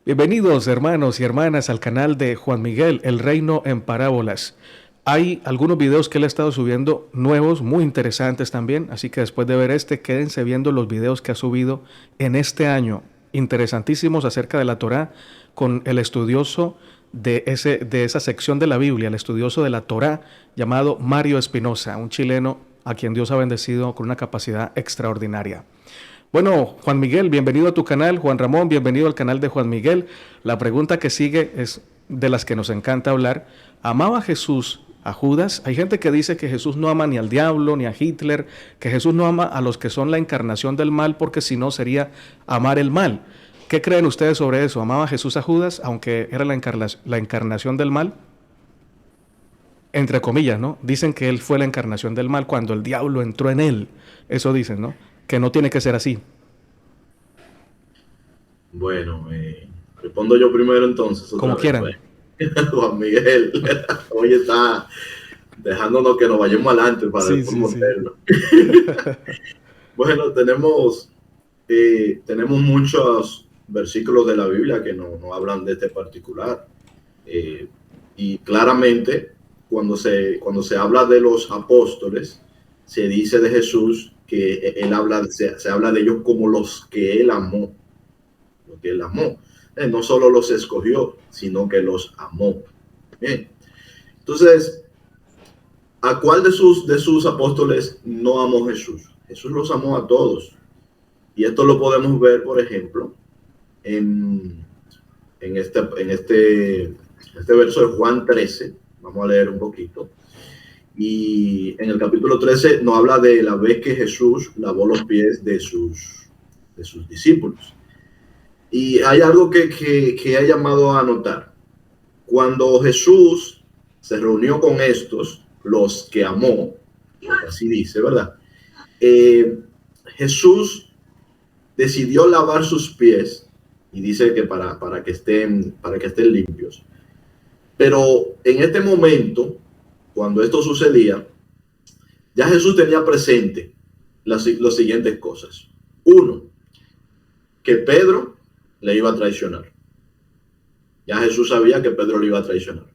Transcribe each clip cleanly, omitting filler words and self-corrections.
Bienvenidos hermanos y hermanas al canal de Juan Miguel, El Reino en Parábolas. Hay algunos videos que él ha estado subiendo nuevos, muy interesantes también, así que después de ver este, quédense viendo los videos que ha subido en este año, interesantísimos acerca de la Torá, con el estudioso de esa sección de la Biblia, el estudioso de la Torá, llamado Mario Espinosa, un chileno a quien Dios ha bendecido con una capacidad extraordinaria. Bueno, Juan Miguel, bienvenido a tu canal. Juan Ramón, bienvenido al canal de Juan Miguel. La pregunta que sigue es de las que nos encanta hablar. ¿Amaba Jesús a Judas? Hay gente que dice que Jesús no ama ni al diablo ni a Hitler, que Jesús no ama a los que son la encarnación del mal porque si no sería amar el mal. ¿Qué creen ustedes sobre eso? ¿Amaba Jesús a Judas aunque era la encarnación del mal? Entre comillas, ¿no? Dicen que él fue la encarnación del mal cuando el diablo entró en él. Eso dicen, ¿no? Que no tiene que ser así. Bueno, respondo yo primero entonces otra Como vez, quieran. pues. Juan Miguel, hoy está dejándonos que nos vayamos adelante para Sí, después sí, sí. mordernos. Bueno, tenemos muchos versículos de la Biblia que no hablan de este particular. Eh, y claramente, cuando se habla de los apóstoles, se dice de Jesús que se habla de ellos como los que él amó, lo que él amó. No solo los escogió, sino que los amó. Bien. Entonces, ¿a cuál de sus apóstoles no amó Jesús? Jesús los amó a todos. Y esto lo podemos ver, por ejemplo, en, en este verso de Juan 13. Vamos a leer un poquito. Y en el capítulo 13 nos habla de la vez que Jesús lavó los pies de sus discípulos. Y hay algo que ha llamado a notar. Cuando Jesús se reunió con estos, los que amó, así dice, ¿verdad? Eh, Jesús decidió lavar sus pies y dice que para que estén limpios. Pero en este momento, cuando esto sucedía, ya Jesús tenía presente las siguientes cosas. Uno, que Pedro le iba a traicionar. Ya Jesús sabía que Pedro le iba a traicionar.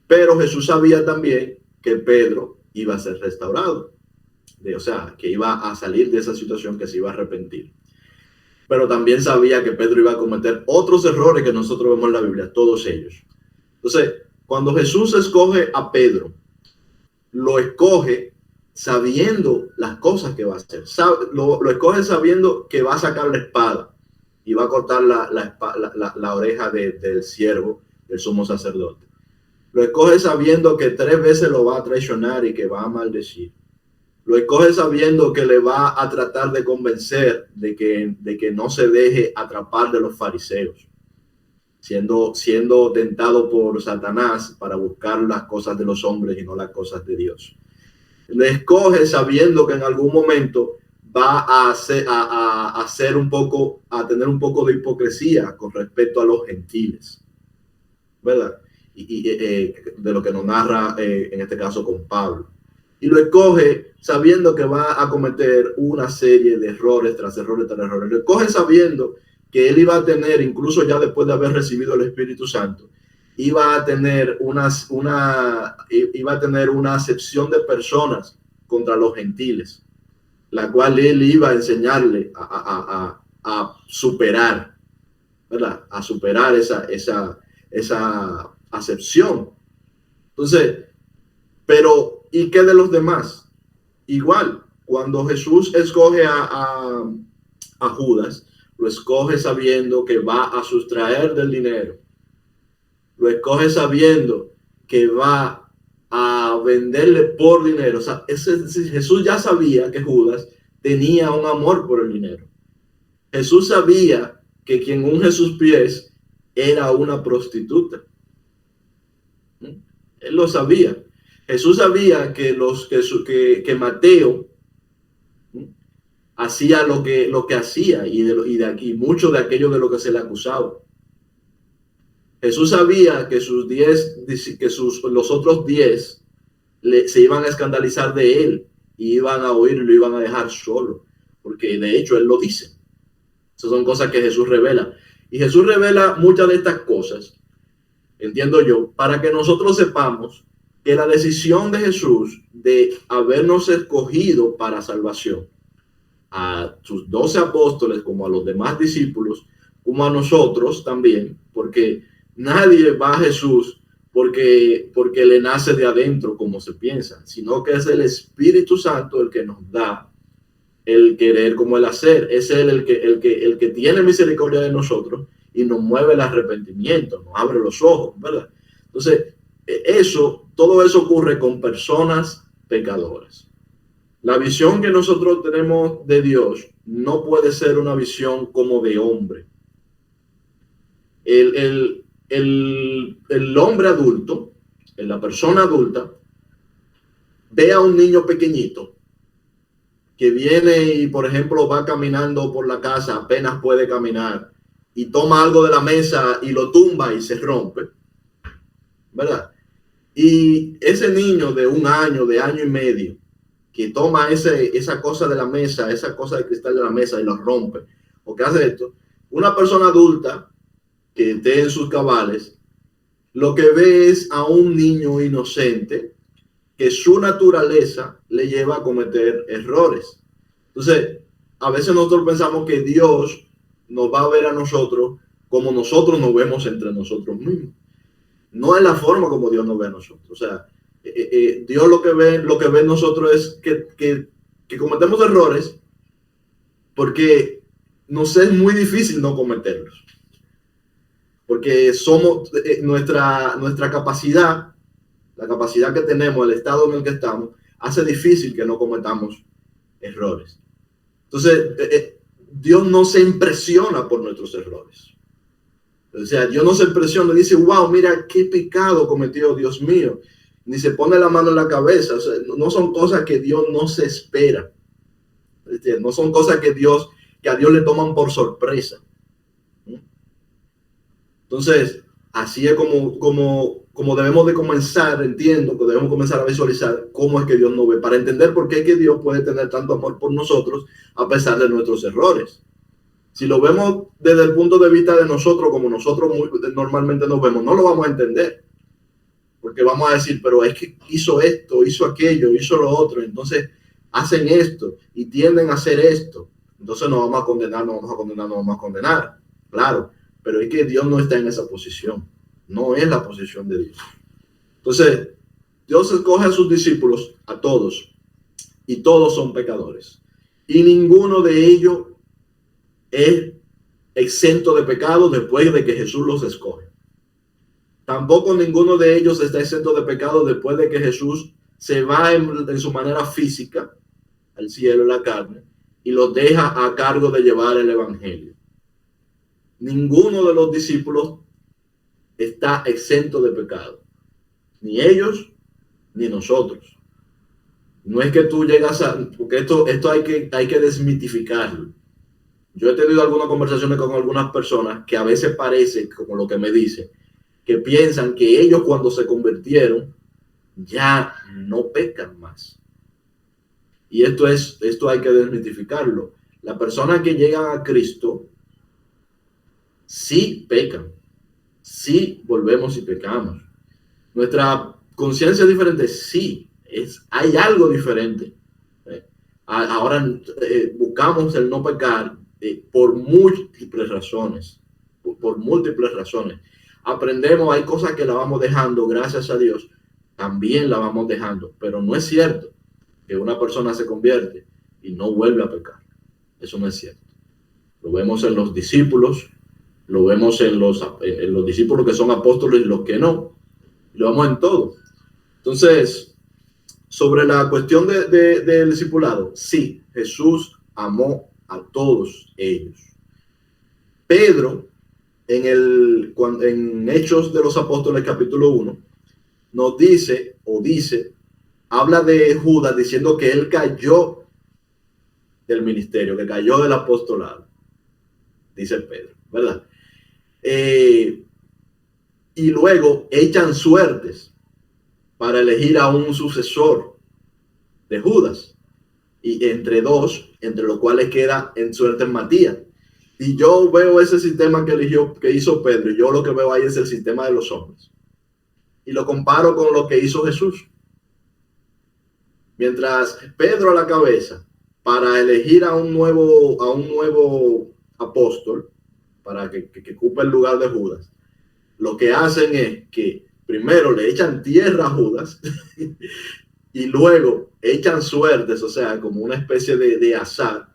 Pero Jesús sabía también que Pedro iba a ser restaurado. O sea, que iba a salir de esa situación, que se iba a arrepentir. Pero también sabía que Pedro iba a cometer otros errores que nosotros vemos en la Biblia, todos ellos. Entonces, cuando Jesús escoge a Pedro, lo escoge sabiendo las cosas que va a hacer. Lo escoge sabiendo que va a sacar la espada y va a cortar la oreja del siervo, del sumo sacerdote. Lo escoge sabiendo que 3 veces lo va a traicionar y que va a maldecir. Lo escoge sabiendo que le va a tratar de convencer de que no se deje atrapar de los fariseos, siendo tentado por Satanás para buscar las cosas de los hombres y no las cosas de Dios. Le escoge sabiendo que en algún momento va a tener un poco de hipocresía con respecto a los gentiles, ¿verdad? Y de lo que nos narra en este caso con Pablo. Y lo escoge sabiendo que va a cometer una serie de errores tras errores tras errores. Lo escoge sabiendo que él iba a tener, incluso ya después de haber recibido el Espíritu Santo, iba a tener una acepción de personas contra los gentiles, la cual él iba a enseñarle a superar, ¿verdad? A superar esa acepción. Entonces, pero, ¿y qué de los demás? Igual, cuando Jesús escoge a Judas, lo escoge sabiendo que va a sustraer del dinero. Lo escoge sabiendo que va a venderle por dinero. O sea, Jesús ya sabía que Judas tenía un amor por el dinero. Jesús sabía que quien unge sus pies era una prostituta. Él lo sabía. Jesús sabía que Mateo hacía lo que hacía y de aquí mucho de aquello de lo que se le acusaba. Jesús sabía que los otros 10 se iban a escandalizar de él y iban a oír y lo iban a dejar solo, porque de hecho él lo dice. Esas son cosas que Jesús revela. Y Jesús revela muchas de estas cosas, entiendo yo, para que nosotros sepamos que la decisión de Jesús de habernos escogido para salvación, a sus 12 apóstoles como a los demás discípulos, como a nosotros también, porque nadie va a Jesús porque le nace de adentro como se piensa, sino que es el Espíritu Santo el que nos da el querer como el hacer. Es él el que tiene misericordia de nosotros y nos mueve el arrepentimiento, nos abre los ojos, ¿verdad? Entonces, todo eso ocurre con personas pecadoras. La visión que nosotros tenemos de Dios no puede ser una visión como de hombre. El hombre adulto, la persona adulta, ve a un niño pequeñito que viene y, por ejemplo, va caminando por la casa, apenas puede caminar, y toma algo de la mesa y lo tumba y se rompe, ¿verdad? Y ese niño de 1 año, de año y medio, que toma esa cosa de la mesa, esa cosa de cristal de la mesa y lo rompe, o que hace esto, una persona adulta que esté en sus cabales, lo que ve es a un niño inocente que su naturaleza le lleva a cometer errores. Entonces, a veces nosotros pensamos que Dios nos va a ver a nosotros como nosotros nos vemos entre nosotros mismos. No es la forma como Dios nos ve a nosotros. O sea, Dios lo que ve en nosotros es que cometemos errores porque nos es muy difícil no cometerlos. Porque somos nuestra capacidad, la capacidad que tenemos, el estado en el que estamos, hace difícil que no cometamos errores. Entonces, Dios no se impresiona por nuestros errores. O sea, Dios no se impresiona, dice, wow, mira qué pecado cometió, Dios mío. Ni se pone la mano en la cabeza. O sea, no son cosas que Dios no se espera. No son cosas que a Dios le toman por sorpresa. Entonces, así es como debemos de comenzar, entiendo que debemos comenzar a visualizar cómo es que Dios nos ve, para entender por qué es que Dios puede tener tanto amor por nosotros a pesar de nuestros errores. Si lo vemos desde el punto de vista de nosotros, como nosotros normalmente nos vemos, no lo vamos a entender. Porque vamos a decir, pero es que hizo esto, hizo aquello, hizo lo otro. Entonces hacen esto y tienden a hacer esto. Entonces nos vamos a condenar. Claro, pero es que Dios no está en esa posición. No es la posición de Dios. Entonces, Dios escoge a sus discípulos, a todos, y todos son pecadores. Y ninguno de ellos es exento de pecado después de que Jesús los escoge. Tampoco ninguno de ellos está exento de pecado después de que Jesús se va en su manera física al cielo, la carne, y los deja a cargo de llevar el evangelio. Ninguno de los discípulos está exento de pecado. Ni ellos, ni nosotros. No es que tú llegas porque esto hay que desmitificarlo. Yo he tenido algunas conversaciones con algunas personas que a veces parece, como lo que me dicen, que piensan que ellos cuando se convirtieron ya no pecan más. Y esto hay que desmitificarlo. Las personas que llegan a Cristo sí pecan, sí volvemos y pecamos. Nuestra conciencia es diferente, sí, hay algo diferente. Ahora buscamos el no pecar por múltiples razones, por múltiples razones. Aprendemos, hay cosas que la vamos dejando, gracias a Dios, también la vamos dejando, pero no es cierto que una persona se convierte y no vuelve a pecar. Eso no es cierto. Lo vemos en los discípulos, lo vemos en los discípulos que son apóstoles y los que no, lo vemos en todo. Entonces, sobre la cuestión del discipulado, sí, Jesús amó a todos ellos. Pedro, en Hechos de los Apóstoles capítulo 1, nos dice, habla de Judas diciendo que él cayó del ministerio, que cayó del apostolado, dice Pedro, ¿verdad? Y luego echan suertes para elegir a un sucesor de Judas, y entre los cuales queda en suerte Matías. Y yo veo ese sistema que hizo Pedro, y yo lo que veo ahí es el sistema de los hombres. Y lo comparo con lo que hizo Jesús. Mientras Pedro a la cabeza para elegir a un nuevo apóstol para que ocupe el lugar de Judas, lo que hacen es que primero le echan tierra a Judas y luego echan suertes, o sea, como una especie de azar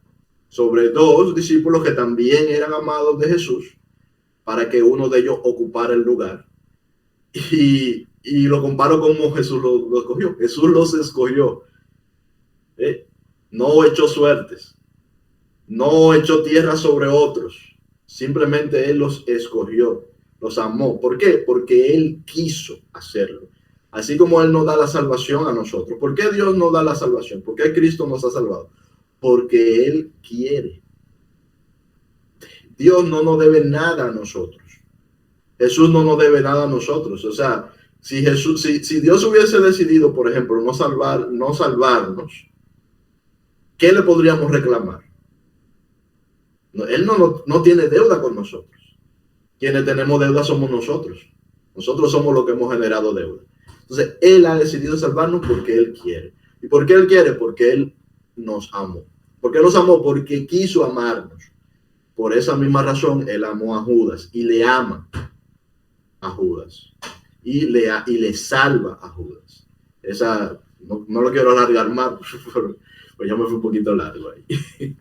sobre dos discípulos que también eran amados de Jesús para que uno de ellos ocupara el lugar. Y lo comparo como Jesús lo escogió. Jesús los escogió. No echó suertes, no echó tierra sobre otros, simplemente Él los escogió, los amó. ¿Por qué? Porque Él quiso hacerlo. Así como Él nos da la salvación a nosotros. ¿Por qué Dios nos da la salvación? ¿Por qué Cristo nos ha salvado? Porque Él quiere. Dios no nos debe nada a nosotros. Jesús no nos debe nada a nosotros. O sea, si Dios hubiese decidido, por ejemplo, no salvarnos, ¿qué le podríamos reclamar? Él no tiene deuda con nosotros. Quienes tenemos deuda somos nosotros. Nosotros somos los que hemos generado deuda. Entonces, Él ha decidido salvarnos porque Él quiere. ¿Y por qué Él quiere? Porque Él nos amó. ¿Por qué nos amó? Porque quiso amarnos. Por esa misma razón, Él amó a Judas y le ama a Judas. Y le salva a Judas. No lo quiero alargar más, pues ya me fui un poquito largo ahí.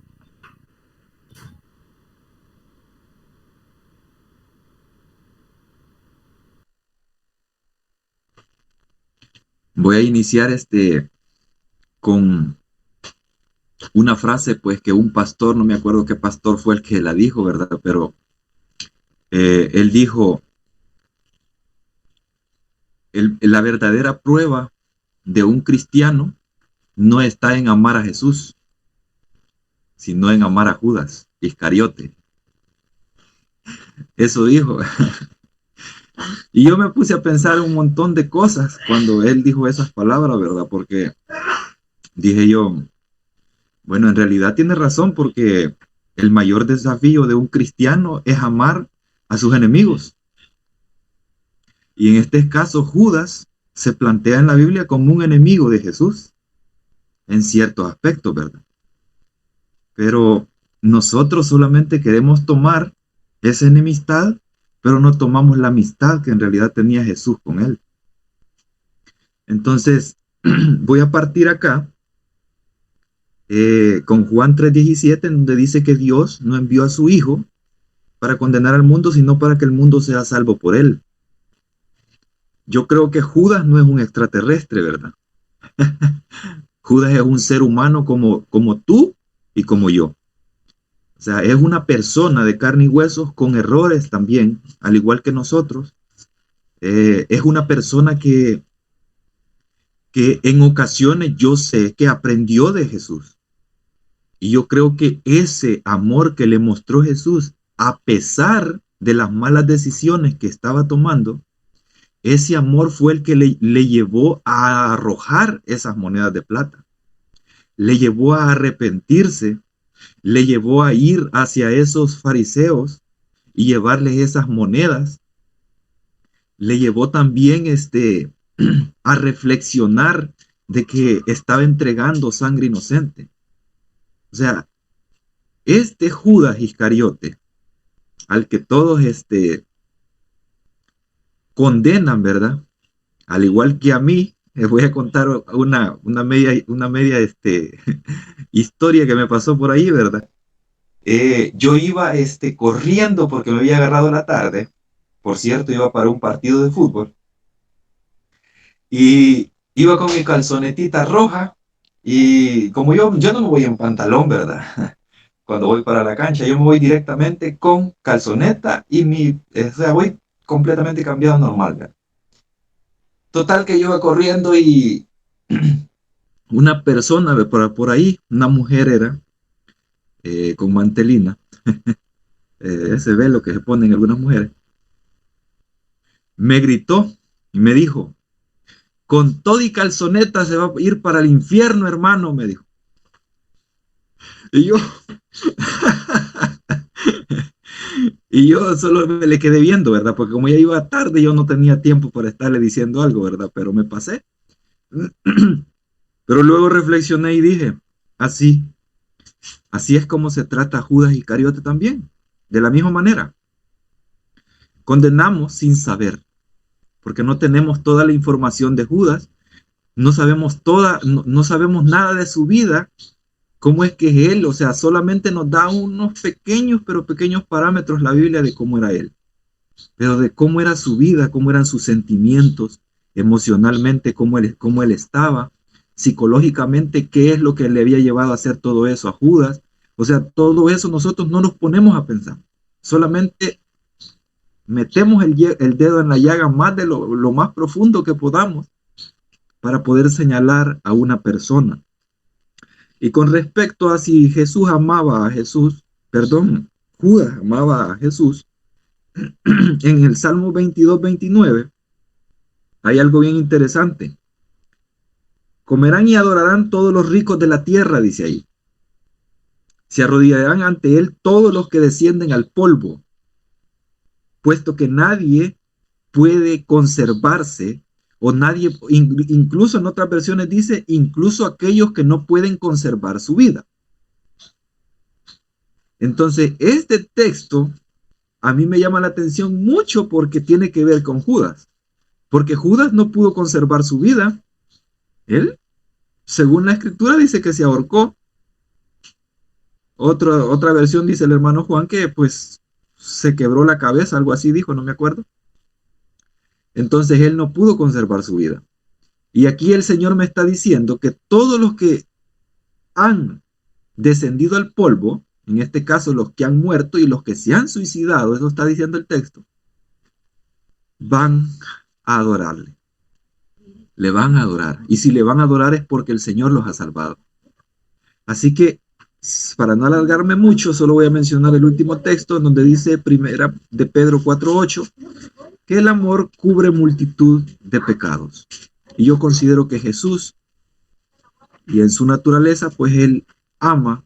Voy a iniciar con una frase, pues, que un pastor, no me acuerdo qué pastor fue el que la dijo, ¿verdad? Pero él dijo, la verdadera prueba de un cristiano no está en amar a Jesús, sino en amar a Judas Iscariote. Eso dijo. Y yo me puse a pensar un montón de cosas cuando él dijo esas palabras, ¿verdad? Porque dije yo, bueno, en realidad tiene razón, porque el mayor desafío de un cristiano es amar a sus enemigos. Y en este caso, Judas se plantea en la Biblia como un enemigo de Jesús, en ciertos aspectos, ¿verdad? Pero nosotros solamente queremos tomar esa enemistad, pero no tomamos la amistad que en realidad tenía Jesús con él. Entonces, voy a partir acá con Juan 3:17, en donde dice que Dios no envió a su Hijo para condenar al mundo, sino para que el mundo sea salvo por él. Yo creo que Judas no es un extraterrestre, ¿verdad? Judas es un ser humano como tú y como yo. O sea, es una persona de carne y huesos con errores también, al igual que nosotros. Es una persona que en ocasiones yo sé que aprendió de Jesús. Y yo creo que ese amor que le mostró Jesús, a pesar de las malas decisiones que estaba tomando, ese amor fue el que le llevó a arrojar esas monedas de plata. Le llevó a arrepentirse, le llevó a ir hacia esos fariseos y llevarles esas monedas. Le llevó también a reflexionar de que estaba entregando sangre inocente. O sea, Judas Iscariote, al que todos condenan, ¿verdad? Al igual que a mí, les voy a contar una media historia que me pasó por ahí, ¿verdad? Yo iba corriendo porque me había agarrado la tarde. Por cierto, iba para un partido de fútbol. Y iba con mi calzonetita roja. Y como yo no me voy en pantalón, ¿verdad? Cuando voy para la cancha, yo me voy directamente con calzoneta y o sea, voy completamente cambiado normal, ¿verdad? Total que yo iba corriendo y una persona por ahí, una mujer era, con mantelina, ese velo que se ponen algunas mujeres, me gritó y me dijo, con todo y calzoneta se va a ir para el infierno, hermano, me dijo. Y yo, Y yo solo me le quedé viendo, ¿verdad? Porque como ya iba tarde, yo no tenía tiempo para estarle diciendo algo, ¿verdad? Pero me pasé. Pero luego reflexioné y dije, así, así es como se trata a Judas Iscariote también. De la misma manera, condenamos sin saber, porque no tenemos toda la información de Judas, no sabemos no sabemos nada de su vida, cómo es que es él, o sea, solamente nos da unos pequeños, pero pequeños parámetros la Biblia de cómo era él, pero de cómo era su vida, cómo eran sus sentimientos, emocionalmente, cómo él estaba, psicológicamente, qué es lo que le había llevado a hacer todo eso a Judas. O sea, todo eso nosotros no nos ponemos a pensar, solamente metemos el dedo en la llaga más de lo más profundo que podamos para poder señalar a una persona. Y con respecto a si Jesús amaba a Jesús, perdón, Judas amaba a Jesús, en el Salmo 22-29 hay algo bien interesante. Comerán y adorarán todos los ricos de la tierra, dice ahí. Se arrodillarán ante él todos los que descienden al polvo, puesto que nadie puede conservarse, o nadie, incluso en otras versiones dice, incluso aquellos que no pueden conservar su vida. Entonces, este texto a mí me llama la atención mucho porque tiene que ver con Judas. Porque Judas no pudo conservar su vida. Él, según la escritura, dice que se ahorcó. Otra versión dice el hermano Juan que pues se quebró la cabeza, algo así dijo, no me acuerdo. Entonces él no pudo conservar su vida. Y aquí el Señor me está diciendo que todos los que han descendido al polvo, en este caso los que han muerto y los que se han suicidado, eso está diciendo el texto, van a adorarle. Le van a adorar. Y si le van a adorar es porque el Señor los ha salvado. Así que, para no alargarme mucho, solo voy a mencionar el último texto donde dice primera de Pedro 4:8, que el amor cubre multitud de pecados. Y yo considero que Jesús, y en su naturaleza, pues él ama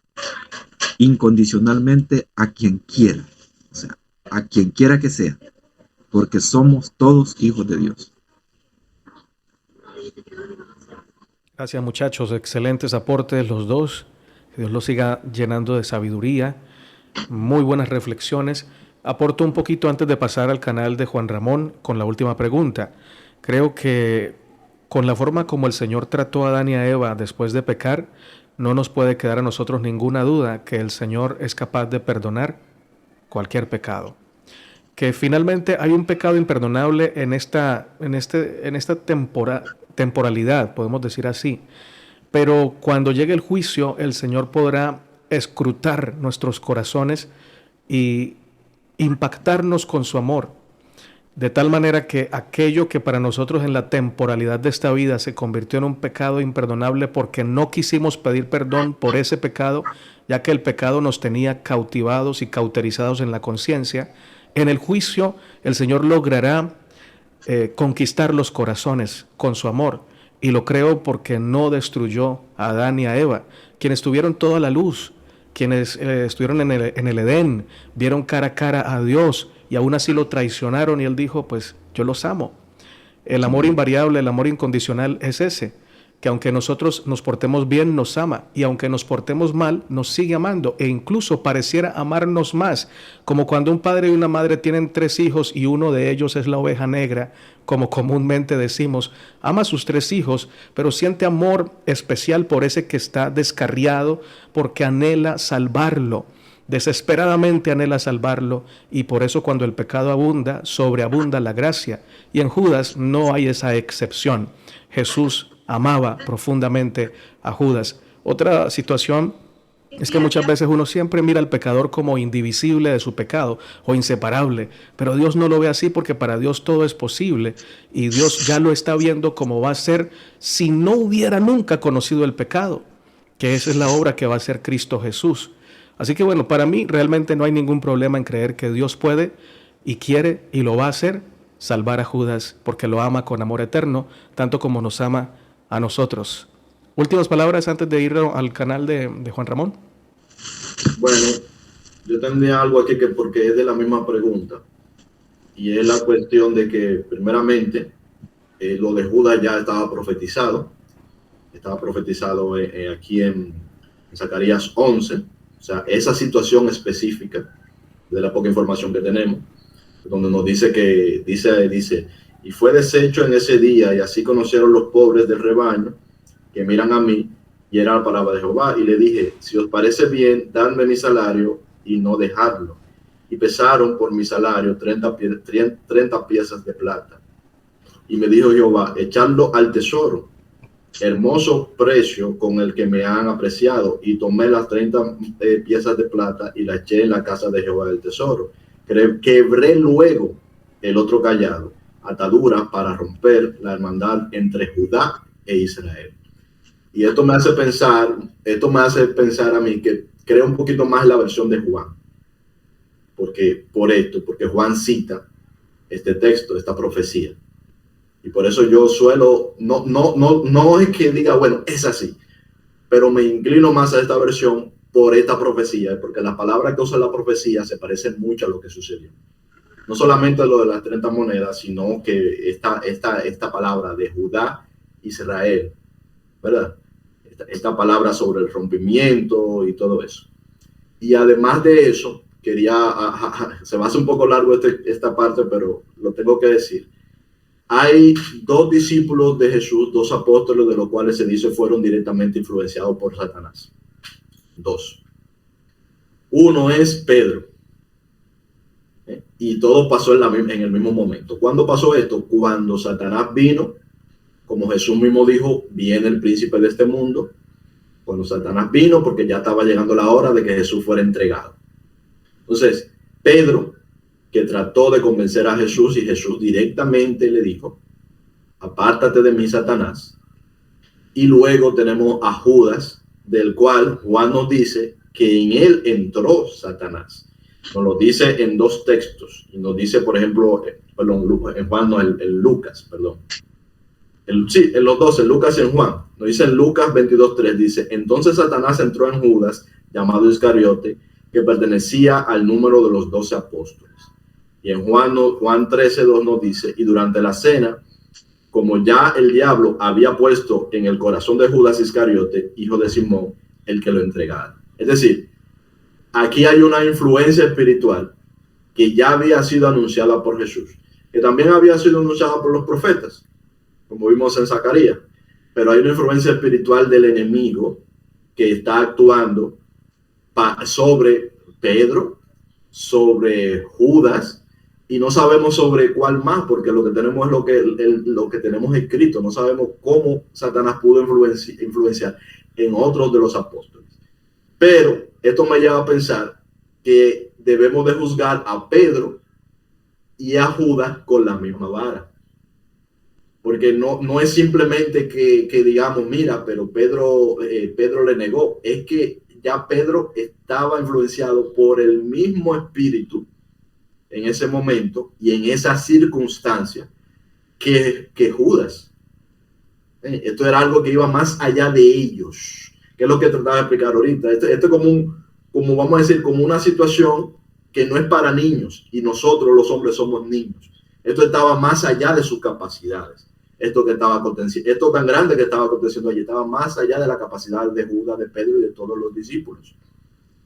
incondicionalmente a quien quiera. O sea, a quien quiera que sea. Porque somos todos hijos de Dios. Gracias, muchachos, excelentes aportes los dos. Que Dios los siga llenando de sabiduría. Muy buenas reflexiones. Aporto un poquito antes de pasar al canal de Juan Ramón con la última pregunta. Creo que con la forma como el Señor trató a Adán y a Eva después de pecar, no nos puede quedar a nosotros ninguna duda que el Señor es capaz de perdonar cualquier pecado. Que finalmente hay un pecado imperdonable en esta temporalidad, podemos decir así. Pero cuando llegue el juicio, el Señor podrá escrutar nuestros corazones y impactarnos con su amor, de tal manera que aquello que para nosotros en la temporalidad de esta vida se convirtió en un pecado imperdonable porque no quisimos pedir perdón por ese pecado, ya que el pecado nos tenía cautivados y cauterizados en la conciencia, en el juicio el Señor logrará conquistar los corazones con su amor. Y lo creo porque no destruyó a Adán y a Eva, quienes tuvieron toda la luz, quienes estuvieron en el Edén, vieron cara a cara a Dios y aún así lo traicionaron y él dijo, pues yo los amo. El amor invariable, el amor incondicional es ese, que aunque nosotros nos portemos bien, nos ama, y aunque nos portemos mal, nos sigue amando, e incluso pareciera amarnos más, como cuando un padre y una madre tienen 3 hijos y uno de ellos es la oveja negra, como comúnmente decimos, ama a sus 3 hijos, pero siente amor especial por ese que está descarriado, porque anhela salvarlo. Desesperadamente anhela salvarlo, y por eso cuando el pecado abunda, sobreabunda la gracia, y en Judas no hay esa excepción. Jesús amaba profundamente a Judas. Otra situación es que muchas veces uno siempre mira al pecador como indivisible de su pecado o inseparable, pero Dios no lo ve así porque para Dios todo es posible y Dios ya lo está viendo como va a ser si no hubiera nunca conocido el pecado, que esa es la obra que va a hacer Cristo Jesús. Así que bueno, para mí realmente no hay ningún problema en creer que Dios puede y quiere y lo va a hacer salvar a Judas porque lo ama con amor eterno, tanto como nos ama a nosotros. Últimas palabras antes de ir al canal de Juan Ramón. Bueno, Yo tendría algo aquí que porque es de la misma pregunta. Y es la cuestión de que, primeramente, lo de Judas ya estaba profetizado. Estaba profetizado aquí en Zacarías 11. O sea, esa situación específica de la poca información que tenemos, donde nos dice que, dice, y fue deshecho en ese día, y así conocieron los pobres del rebaño, que miran a mí, y era la palabra de Jehová, y le dije, si os parece bien, dadme mi salario, y no dejadlo. Y pesaron por mi salario 30 piezas de plata. Y me dijo Jehová, echadlo al tesoro, hermoso precio con el que me han apreciado, y tomé las 30 piezas de plata y las eché en la casa de Jehová del tesoro. Quebré luego el otro callado, atadura para romper la hermandad entre Judá e Israel. Y esto me hace pensar a mí que creo un poquito más la versión de Juan, porque Juan cita este texto, esta profecía. Y por eso yo suelo, no es que diga, bueno, es así, pero me inclino más a esta versión por esta profecía, porque las palabras que usa la profecía se parecen mucho a lo que sucedió. No solamente lo de las 30 monedas, sino que esta palabra de Judá, Israel, ¿verdad? Esta palabra sobre el rompimiento y todo eso. Y además de eso, se me hace un poco largo esta parte, pero lo tengo que decir. Hay dos discípulos de Jesús, dos apóstoles, de los cuales se dice fueron directamente influenciados por Satanás. Dos. Uno es Pedro. Y todo pasó en el mismo momento. ¿Cuándo pasó esto? Cuando Satanás vino, como Jesús mismo dijo, viene el príncipe de este mundo. Cuando Satanás vino, porque ya estaba llegando la hora de que Jesús fuera entregado. Entonces, Pedro, que trató de convencer a Jesús, y Jesús directamente le dijo, apártate de mí, Satanás. Y luego tenemos a Judas, del cual Juan nos dice que en él entró Satanás. Nos lo dice en dos textos. Y nos dice, por ejemplo, en Juan, no, en Lucas, perdón. En los dos, en Lucas y en Juan. Nos dice en Lucas 22:3, dice, entonces Satanás entró en Judas, llamado Iscariote, que pertenecía al número de los 12 apóstoles. Y en Juan 13:2 nos dice, y durante la cena, como ya el diablo había puesto en el corazón de Judas Iscariote, hijo de Simón, el que lo entregara. Es decir, aquí hay una influencia espiritual que ya había sido anunciada por Jesús, que también había sido anunciada por los profetas, como vimos en Zacarías, pero hay una influencia espiritual del enemigo que está actuando sobre Pedro, sobre Judas, y no sabemos sobre cuál más, porque lo que tenemos es lo que tenemos escrito. No sabemos cómo Satanás pudo influenciar en otros de los apóstoles. Pero esto me lleva a pensar que debemos de juzgar a Pedro y a Judas con la misma vara. Porque no es simplemente que digamos, mira, pero Pedro le negó. Es que ya Pedro estaba influenciado por el mismo espíritu en ese momento y en esa circunstancia que Judas. Esto era algo que iba más allá de ellos, que es lo que trataba de explicar ahorita. Esto es como vamos a decir, como una situación que no es para niños, y nosotros los hombres somos niños. Esto estaba más allá de sus capacidades. Esto tan grande que estaba aconteciendo allí, estaba más allá de la capacidad de Judas, de Pedro y de todos los discípulos.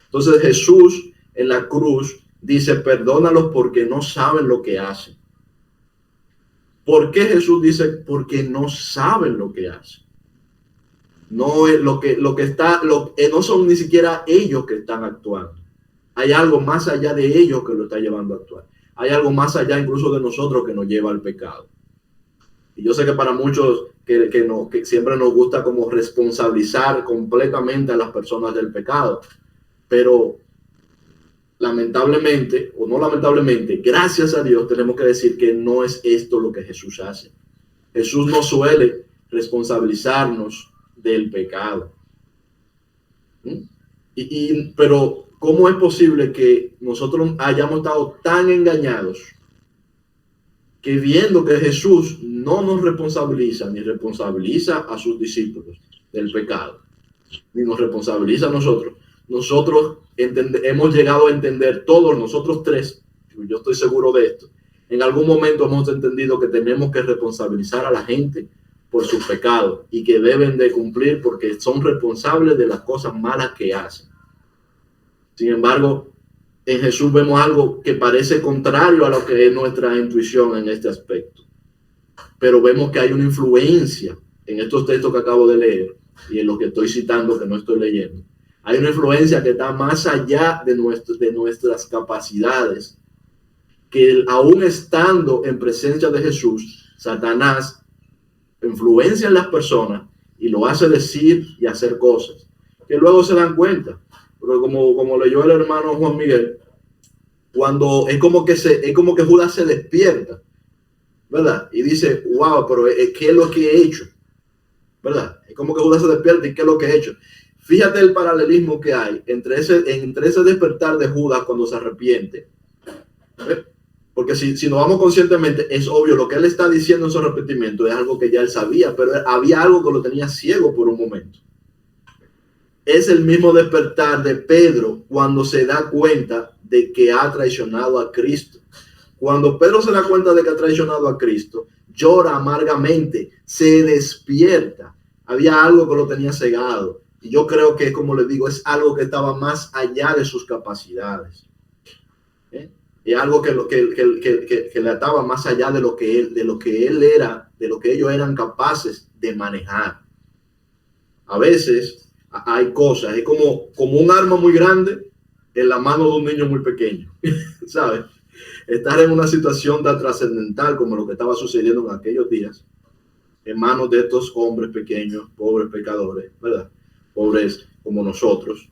Entonces Jesús en la cruz dice, perdónalos porque no saben lo que hacen. ¿Por qué Jesús dice? Porque no saben lo que hacen. No es no son ni siquiera ellos que están actuando. Hay algo más allá de ellos que lo está llevando a actuar. Hay algo más allá incluso de nosotros que nos lleva al pecado. Y yo sé que para muchos que siempre nos gusta como responsabilizar completamente a las personas del pecado, pero lamentablemente, o no lamentablemente, gracias a Dios tenemos que decir que no es esto lo que Jesús hace. Jesús no suele responsabilizarnos del pecado. Pero ¿cómo es posible que nosotros hayamos estado tan engañados que viendo que Jesús no nos responsabiliza, ni responsabiliza a sus discípulos del pecado, ni nos responsabiliza a nosotros hemos llegado a entender todos nosotros tres, yo estoy seguro de esto, en algún momento hemos entendido que tenemos que responsabilizar a la gente por sus pecados y que deben de cumplir porque son responsables de las cosas malas que hacen. Sin embargo, en Jesús vemos algo que parece contrario a lo que es nuestra intuición en este aspecto. Pero vemos que hay una influencia en estos textos que acabo de leer y en lo que estoy citando, que no estoy leyendo. Hay una influencia que está más allá de nuestras capacidades, que aún estando en presencia de Jesús, Satanás influencia en las personas y lo hace decir y hacer cosas que luego se dan cuenta. Pero como leyó el hermano Juan Miguel, cuando es como que Judas se despierta, ¿verdad? Y dice, wow, pero ¿qué es lo que he hecho? ¿Verdad? Es como que Judas se despierta y ¿qué es lo que he hecho? Fíjate el paralelismo que hay entre ese despertar de Judas cuando se arrepiente. ¿Ve? Porque si nos vamos conscientemente, es obvio, lo que él está diciendo en su arrepentimiento es algo que ya él sabía, pero había algo que lo tenía ciego por un momento. Es el mismo despertar de Pedro cuando se da cuenta de que ha traicionado a Cristo. Cuando Pedro se da cuenta de que ha traicionado a Cristo, llora amargamente, se despierta. Había algo que lo tenía cegado. Y yo creo que, como les digo, es algo que estaba más allá de sus capacidades. Y algo que le ataba más allá de lo que él era, de lo que ellos eran capaces de manejar. A veces hay cosas, es como un arma muy grande en la mano de un niño muy pequeño, ¿sabes? Estar en una situación tan trascendental como lo que estaba sucediendo en aquellos días, en manos de estos hombres pequeños, pobres pecadores, ¿verdad? Pobres como nosotros,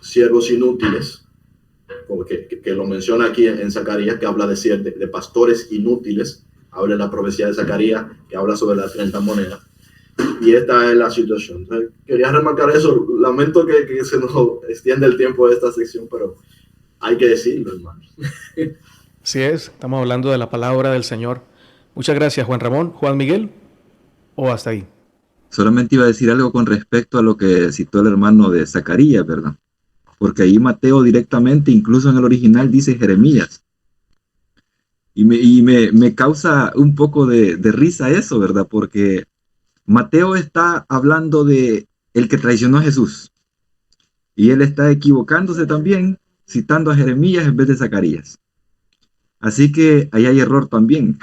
siervos inútiles, que lo menciona aquí en Zacarías, que habla de pastores inútiles, habla en la profecía de Zacarías, que habla sobre las 30 monedas. Y esta es la situación. Entonces, quería remarcar eso. Lamento que se nos extiende el tiempo de esta sección, pero hay que decirlo, hermano. Así es, estamos hablando de la palabra del Señor. Muchas gracias, Juan Ramón. Juan Miguel, ¿o hasta ahí? Solamente iba a decir algo con respecto a lo que citó el hermano de Zacarías, ¿verdad? Porque ahí Mateo directamente, incluso en el original, dice Jeremías. Y me causa un poco de risa eso, ¿verdad? Porque Mateo está hablando de el que traicionó a Jesús. Y él está equivocándose también, citando a Jeremías en vez de Zacarías. Así que ahí hay error también.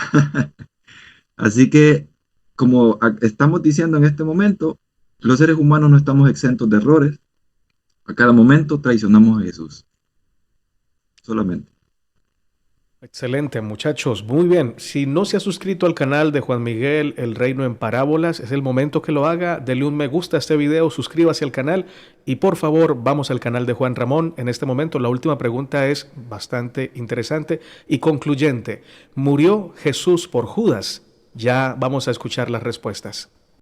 Así que, como estamos diciendo en este momento, los seres humanos no estamos exentos de errores. A cada momento traicionamos a Jesús. Solamente. Excelente, muchachos. Muy bien. Si no se ha suscrito al canal de Juan Miguel, El Reino en Parábolas, es el momento que lo haga. Dele un me gusta a este video, suscríbase al canal y por favor vamos al canal de Juan Ramón. En este momento la última pregunta es bastante interesante y concluyente. ¿Murió Jesús por Judas? Ya vamos a escuchar las respuestas.